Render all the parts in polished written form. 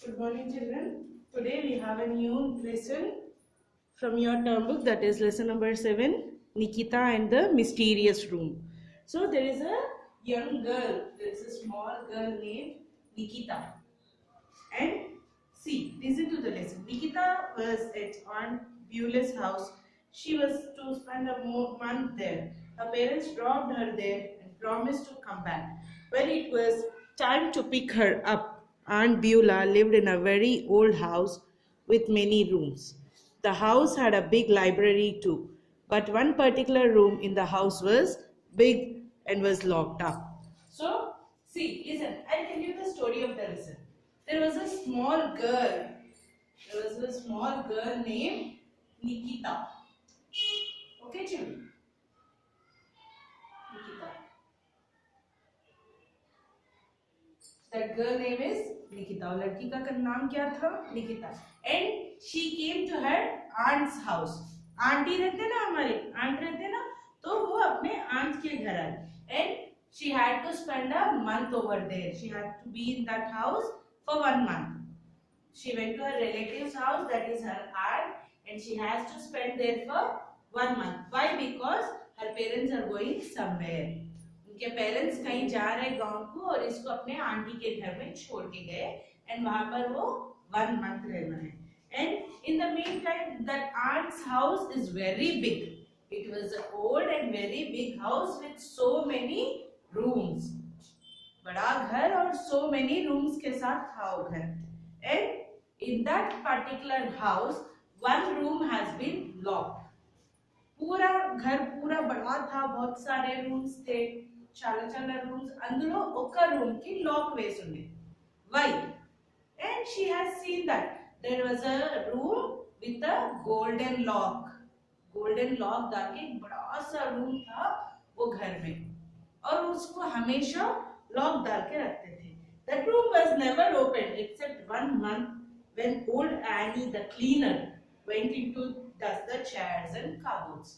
Good morning, children. Today we have a new lesson from your term book, that is lesson number 7, Nikita and the Mysterious Room. So there is a young girl, there is a small girl named Nikita. And see, listen to the lesson. Nikita was at Aunt Beulah's house. She was to spend a month there. Her parents dropped her there and promised to come back. When it was time to pick her up, Aunt Beulah lived in a very old house with many rooms. The house had a big library too, but one particular room in the house was big and was locked up. So, see, listen, I'll tell you the story of the lesson. There was a small girl. There was a small girl named Nikita. Okay, children? Nikita. That girl name is Nikita. और लड़की का नाम क्या था? Nikita. And she came to her aunt's house. Aunty रहते ना हमारे, aunt रहते ना, तो वो अपने आंट के घर आई. And she had to spend a month over there. She had to be in that house for 1 month. She went to her relative's house, that is her aunt, and she has to spend there for 1 month. Why? Because her parents are going somewhere. उनके parents कहीं जा रहे गांव को और इसको अपने aunty के घर में छोड़ के गए एंड वहां पर वो 1 month रहना है. And in the meantime, that aunt's house is very big. It was an old and very big house with so many rooms. बड़ा घर और so many rooms के साथ था वो घर. And in that particular house, one room has been locked. पूरा घर पूरा बड़ा था, बहुत सारे rooms थे, చాలా చాలా rooms. అందులో ఒక room కి lock వేసి ఉంది. Why? And she has seen that there was a room with a golden lock. Golden lock डाल के एक बड़ा सा room था वो घर में और उसको हमेशा lock डाल के रखते थे. That room was never opened except 1 month when old Annie the cleaner went into dust the chairs and cupboards.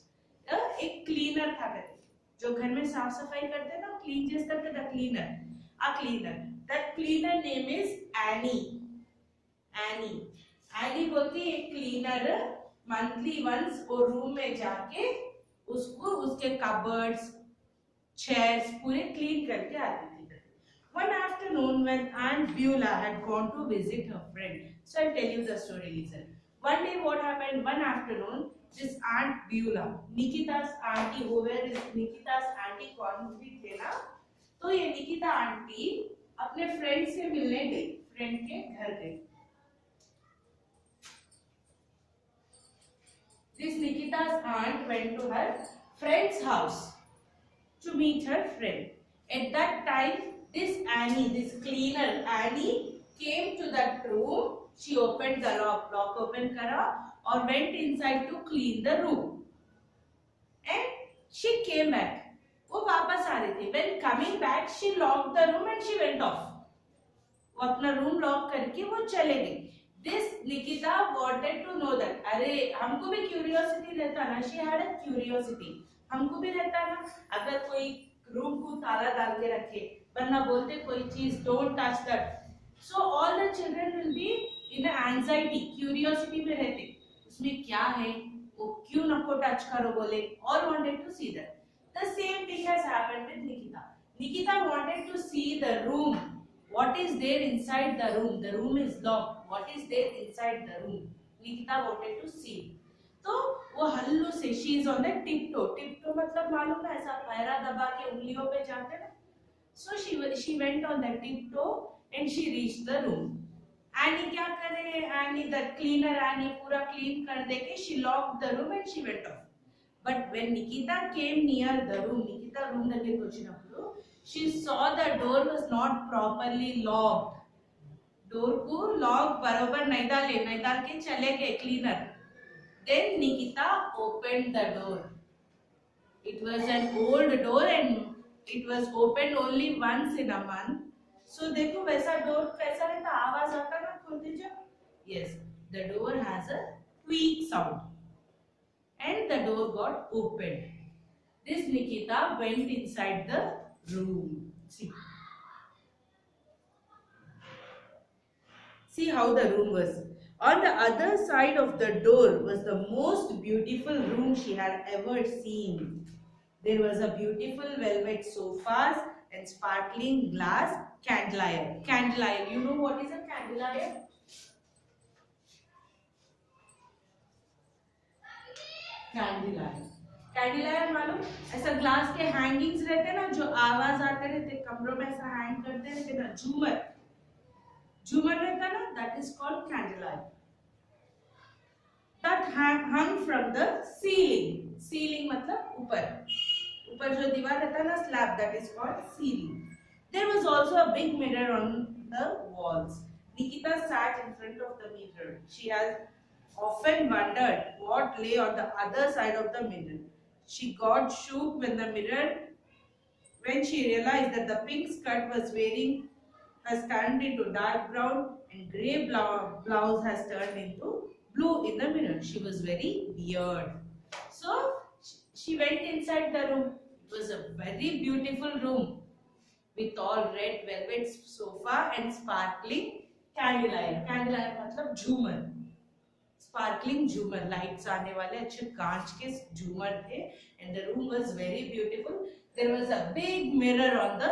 एक cleaner था कहते जो घर में साफ सफाई करते हैं ना क्लीन చేస్తారు కదా cleaner. A cleaner. That cleaner name is Annie. Annie बोलती है cleaner monthly once वो रूम में जाके उसको उसके cupboards, chairs पूरे clean करके आती थी. One afternoon when Aunt Beulah had gone to visit her friend. So I'll tell you the story, listen. One day what happened, one afternoon, this Aunt Beulah, Nikita's auntie, whoever is Nikita's auntie कौन भी थे ना, तो ये Nikita aunty अपने friend से मिलने गई, फ्रेंड के घर गई. This Nikita's aunt went to her friend's house to meet her friend. At that time, this Annie, this cleaner Annie, came to that room. She opened the lock open करा और went inside to clean the room. And she came back. वो वापस आ रही थी. When coming back, she locked the room and she went off. वो अपना room lock करके वो चले गई. This Nikita wanted to know that. अरे हमको भी क्यूरियोसिटी रहता ना. She had a curiosity. हमको भी रहता ना. अगर कोई रूम को ताला डाल के रखे, वरना बोलते कोई चीज don't touch that. So all the children will be in an anxiety, curiosity में रहते. उसमें क्या है? वो क्यों नको टच करो बोले? All wanted to see that. The same thing has happened with Nikita. Nikita wanted to see the room. What is there inside the room? The room is locked. What is there inside the room? Nikita wanted to see. तो वो हल्लू से she is on the tiptoe. Tiptoe मतलब मालूम ना ऐसा para दबा के उंगलियों पे जाते ना. So she went on the tiptoe and she reached the room. Annie क्या करे? Annie the cleaner Annie पूरा clean कर दे के she locked the room and she went off. But when Nikita came near the room, Nikita room దగ్గరికి వచ్చినప్పుడు she saw the door was not properly locked. Door को lock बराबर नहीं डाल के चले गए cleaner. Then Nikita opened the door. It was an old door and it was opened only once in a month. So देखो वैसा door कैसा रहता, आवाज आता ना खोलते जब. Yes, the door has a squeak sound. And the door got opened. This Nikita went inside the room. See. See how the room was. On the other side of the door was the most beautiful room she had ever seen. There was a beautiful velvet sofas and sparkling glass candelier. Candelier, you know what is a candelier? कैंडीलायर, कैंडीलायर मालूम? ऐसा glass के hangings रहते ना जो आवाज आते रहते, कमरों में ऐसा हैंग करते रहते ना, झूमर, झूमर रहता ना, that is called chandelier. That hung from the ceiling. Ceiling मतलब ऊपर, ऊपर जो दीवार रहता ना, slab, that is called ceiling. There was also a big mirror on the walls. Nikita sat in front of the mirror. She has often wondered what lay on the other side of the mirror. She got shook when she realized that the pink skirt was wearing has turned into dark brown and grey blouse has turned into blue in the mirror. She was very weird. So she went inside the room. It was a very beautiful room with all red velvet sofa and sparkling candlelight. Candlelight मतलब झूमर. Sparkling झूमर, lights आने वाले अच्छे कांच के झूमर थे. And the room was very beautiful. There was a big mirror on the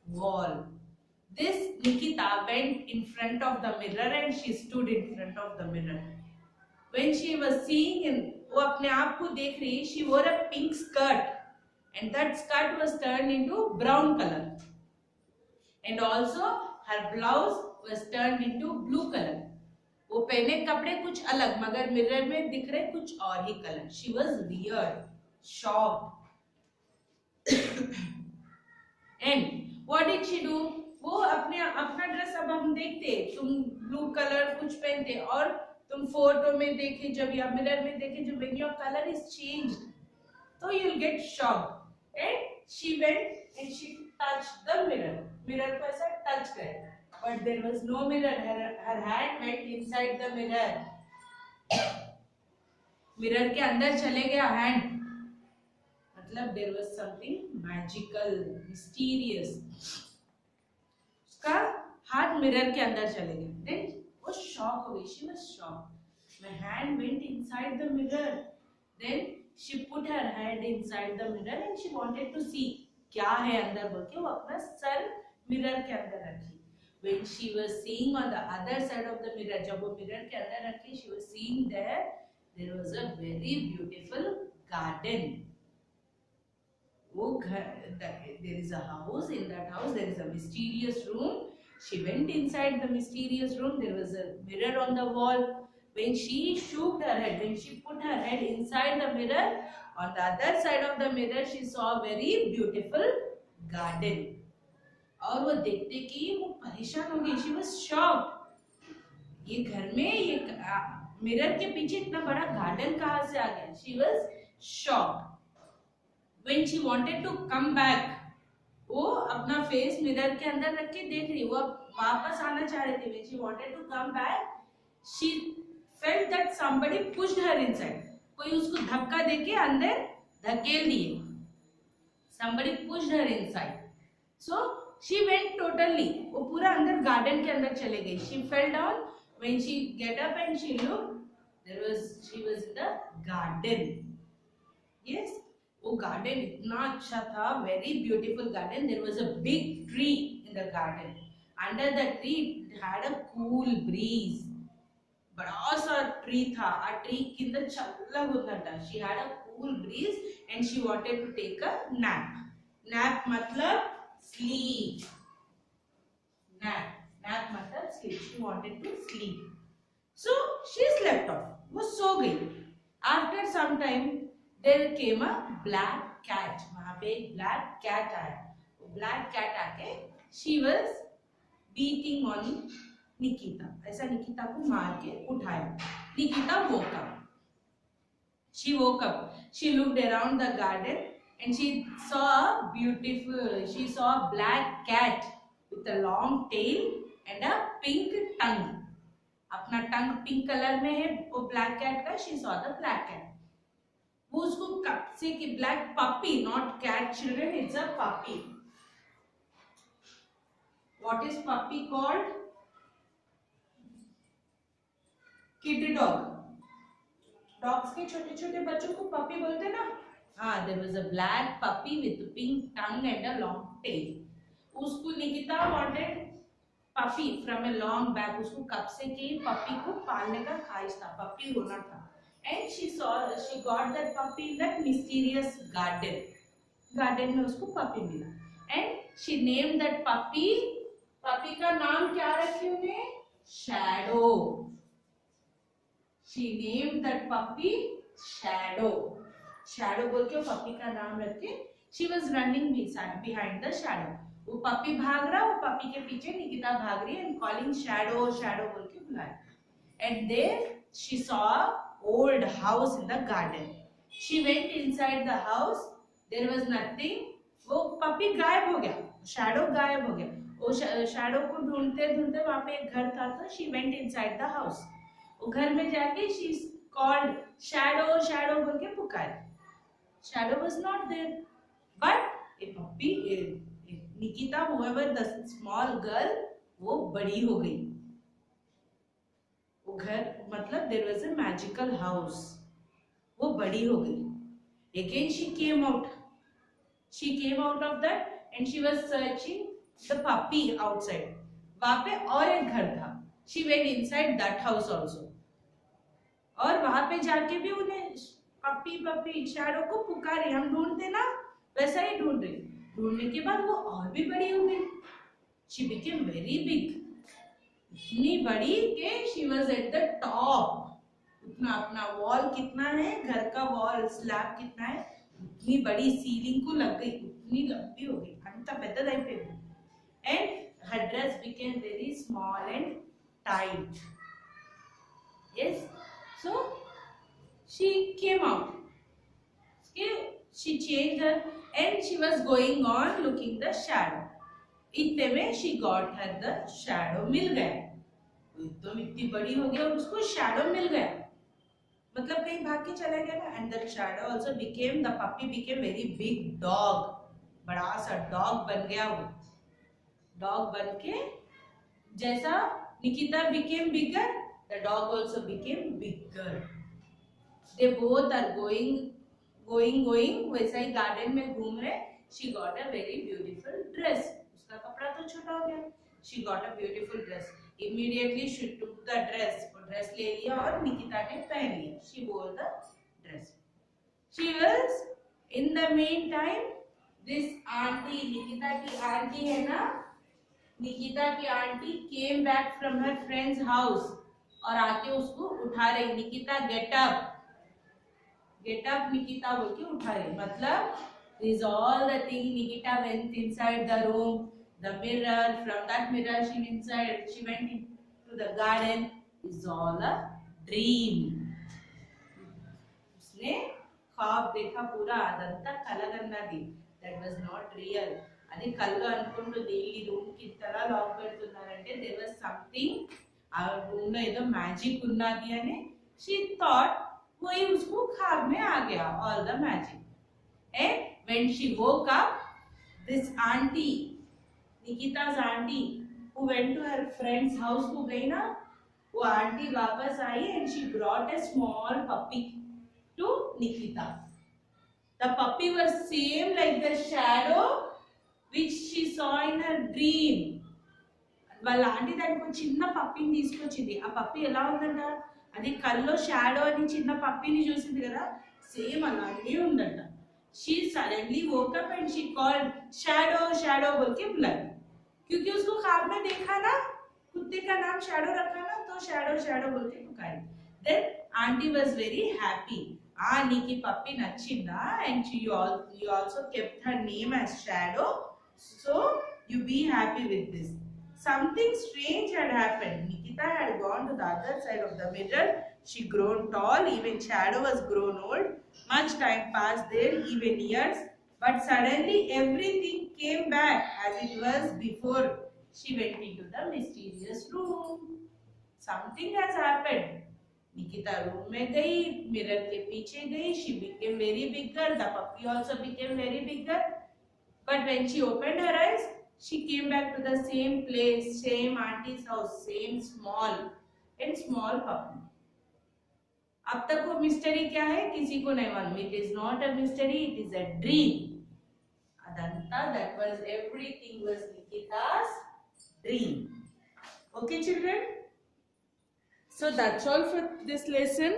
wall. This Nikita went in front of the mirror and she stood in front of the mirror. When she was seeing in, वो अपने आप को देख रही, she wore a pink skirt and that skirt was turned into brown color. And also her blouse was turned into blue color. वो पहने कपड़े कुछ अलग मगर मिरर में दिख रहे कुछ और ही colour. She was weird, shocked. And what did she do? वो अपना ड्रेस अब हम देखते, तुम ब्लू कलर कुछ पहनते और तुम फोटो में देखे जब या मिरर में देखे जब when your color is changed, so you'll get shocked. And she went and she touched the mirror. Mirror को ऐसा टच करे. But there was no mirror. Her hand went inside the mirror. Mirror के अंदर चले गया hand. मतलब there was something magical, mysterious. उसका हाथ मिरर के अंदर चले गए. Then वो शॉक हो गई. She was shocked. My hand went inside the mirror. Then she put her hand inside the mirror and she wanted to see क्या है अंदर बोल के वो अपना सर मिरर के अंदर रखी. When she was seeing on the other side of the mirror, जब वो मिरर के अंदर रखी, she was seeing there was a very beautiful garden. वो घर, there is a house. In that house there is a mysterious room. She went inside the mysterious room. There was a mirror on the wall. When she shook her head, when she put her head inside the mirror, on the other side of the mirror she saw a very beautiful garden. और वो देखते कि वो परेशान हो गई. She was shocked. ये घर में ये मिरर के पीछे इतना बड़ा गार्डन कहाँ से आ गया? She was shocked. When she wanted to come back, वो अपना फेस मिरर के अंदर रख के देख रही, वो वापस आना चाह रही थी. When she wanted to come back, she felt that somebody pushed her inside. कोई उसको धक्का देके अंदर धकेल दिए. Somebody pushed her inside. So she went totally. वो पूरा अंदर गार्डन के अंदर चले गई. She fell down. When she get up and she looked, she was in the garden. Yes, वो गार्डन इतना अच्छा था, very beautiful garden. There was a big tree in the garden. Under the tree it had a cool breeze. बड़ा सा tree था. आ tree के अंदर चलना होता था. She had a cool breeze and she wanted to take a nap. Nap मतलब sleep. Nap मतलब sleep. She wanted to sleep. So she slept off. वो सो गई. After some time there came a black cat. वहाँ पे एक black cat आया. वो black cat आके she was beating on Nikita. ऐसा निकिता को मार के उठाया. Nikita woke up. She woke up. She looked around the garden. And she saw a black cat with a long tail and a pink tongue. अपना टंग pink colour में है वो black cat का. She saw the black cat. वो उसको कब से कि black puppy, not cat children, it's a puppy. What is puppy called? Kid dog, dogs के छोटे छोटे बच्चों को पपी बोलते ना। हाँ, there was a black puppy with pink tongue and a long tail. उसको Nikita wanted puppy from a long back. उसको कब से कि पपी को पालने का ख्वाहिश था, पपी होना था। And she got that puppy in that mysterious garden. Garden में उसको पपी मिला and she name that puppy. Puppy का नाम क्या रखे उन्हें? Shadow. She name that puppy shadow. Shadow बोल के पपी का नाम रखे। She was running behind the shadow. वो पपी भाग रहा, वो पपी के पीछे निकिता भाग रही है एंड कॉलिंग शैडो शैडो बोल के बुलाया। And there she saw old house in the garden. She went inside the house, there was nothing. वो पपी गायब हो गया, शैडो गायब हो गया। वो शैडो को ढूंढते ढूंढते वहां पे एक घर था, तो she went inside the house. वो घर में जाके शी कॉल्ड शैडो शैडो बोल के पुकारे। Shadow was not there, but a puppy, Nikita, whoever the small girl, वो बड़ी हो गई। वो घर मतलब there was a magical house, वो बड़ी हो गई। Again she came out. She came out of that and she was searching the puppy outside. वहाँ पे और एक घर था। She went inside that house also. और वहां पे जाके भी उन्हें पपी पपी शैडो को पुकारे। हम ढूंढते ना, वैसा ही ढूंढ रही। ढूंढने के बाद वो और भी बड़ी हो गई। शी बिकेम वेरी बिग, इतनी बड़ी कि she was at the top. उतना अपना वॉल कितना है, घर का वॉल स्लैब कितना है, उतनी बड़ी सीलिंग को लग गई, उतनी लंबी हो गई, अंत పెద్దదైపోయింది। And her dress became very small and tight. Yes, so she came out. Okay, she changed her and she was going on looking the shadow. इतने में she got her the shadow, मिल गया। एकदम इतनी बड़ी हो गई और उसको shadow मिल गया, मतलब कहीं भाग के चला गया ना। And that shadow also became, the puppy became very big dog, बड़ा सा dog बन गया। वो dog बन के जैसा Nikita became bigger, the dog also became bigger. They both are going वैसा ही गार्डन में घूम रहे। She got a very beautiful dress. उसका कपड़ा तो छोटा हो गया। She got a beautiful dress. Immediately she took the dress. वो ड्रेस ले लिया और निकिता ने पहन लिया। She wore the dress. She was in the meantime, this auntie, Nikita की आंटी है ना, निकिता की aunty came back from her friend's house और आके उसको उठा रही। Nikita get up, get up Nikita बोल के उठा रही। मतलब this all the thing, Nikita went inside the room, the mirror, from that mirror she went to the garden, is all a dream. उसने ख्वाब देखा पूरा, అదంతా కలగన్నది, దట్ వాస్ నాట్ రియల్। అది కళ్ళు అనుకుంటూ ఈ రూమ్ కి ఇంతలా లాక్ పెడుతున్నారంటే దేర్ వాస్ సంథింగ్, ఆ రూమ్ లో ఏదో మ్యాజిక్ ఉన్నది అని షీ థాట్। कोई उसको ख्वाब में आ गया, all the magic. And when she woke up, this auntie, Nikita's auntie, who went to her friend's house, को गई ना, वो आंटी वापस आई and she brought a small puppy to Nikita. The puppy was same like the shadow which she saw in her dream. వాళ్ళ aunty దానికి చిన్న పప్పిని తీసుకొచ్చింది। ఆ పప్పి ఎలా ఉందంట, అది కల్లో షాడో అని చిన్న పప్పిని చూసింది కదా, సేమ్ అలాగే ఉందంట। She suddenly woke up and she called shadow shadow बोल के बुलाई, क्योंकि उसको ख्वाब में देखा ना, कुत्ते का नाम शैडो रखा ना, तो शैडो शैडो बोल के पुकारी। Then aunty was very happy. నీకు పప్పి నచ్చిందా, and you also kept her name as shadow, so you be happy with this. Something strange had happened. Nikita had gone to the other side of the mirror. She grown tall, even shadow was grown old. Much time passed there, even years, but suddenly everything came back as it was before she went into the mysterious room. Something has happened. Nikita room में गई, mirror के पीछे गई, she became very bigger, the puppy also became very bigger, but when she opened her eyes, she came back to the same place, same auntie's house, same small puppy. अब तक वो mystery क्या है किसी को नहीं मालूम. It is not a mystery, it is a dream. Adanta, that was everything was Nikita's dream. Okay, children? So that's all for this lesson.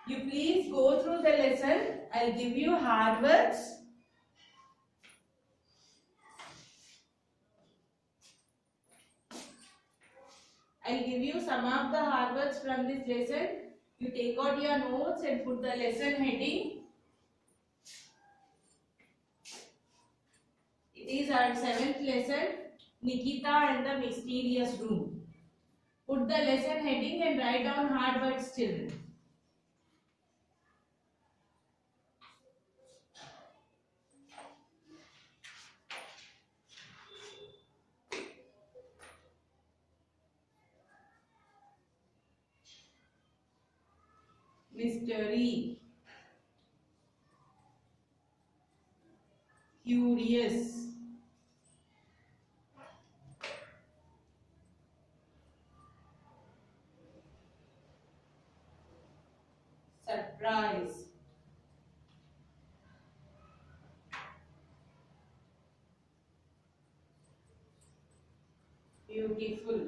You please go through the lesson. I'll give you hard words. I'll give you some of the hard words from this lesson. You take out your notes and put the lesson heading. It is our 7th lesson, Nikita and the Mysterious Room. Put the lesson heading and write down hard words, children. Mystery, curious, surprise, beautiful,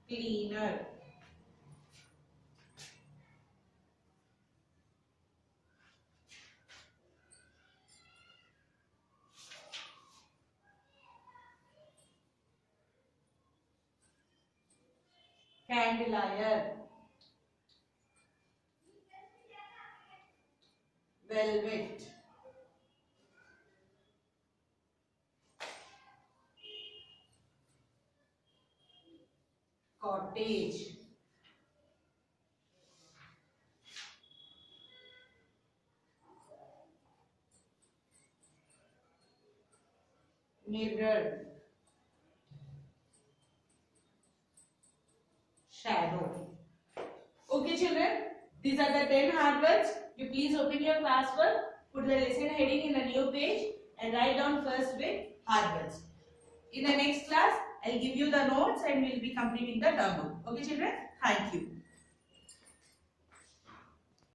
cleaner, candelier, velvet, cottage, mirror, shadow. Okay, children, these are the 10 hard words. You please open your classwork, put the lesson heading in a new page and write down first bit hard words. In the next class, I'll give you the notes and we'll be completing the term book. Okay, children? Thank you.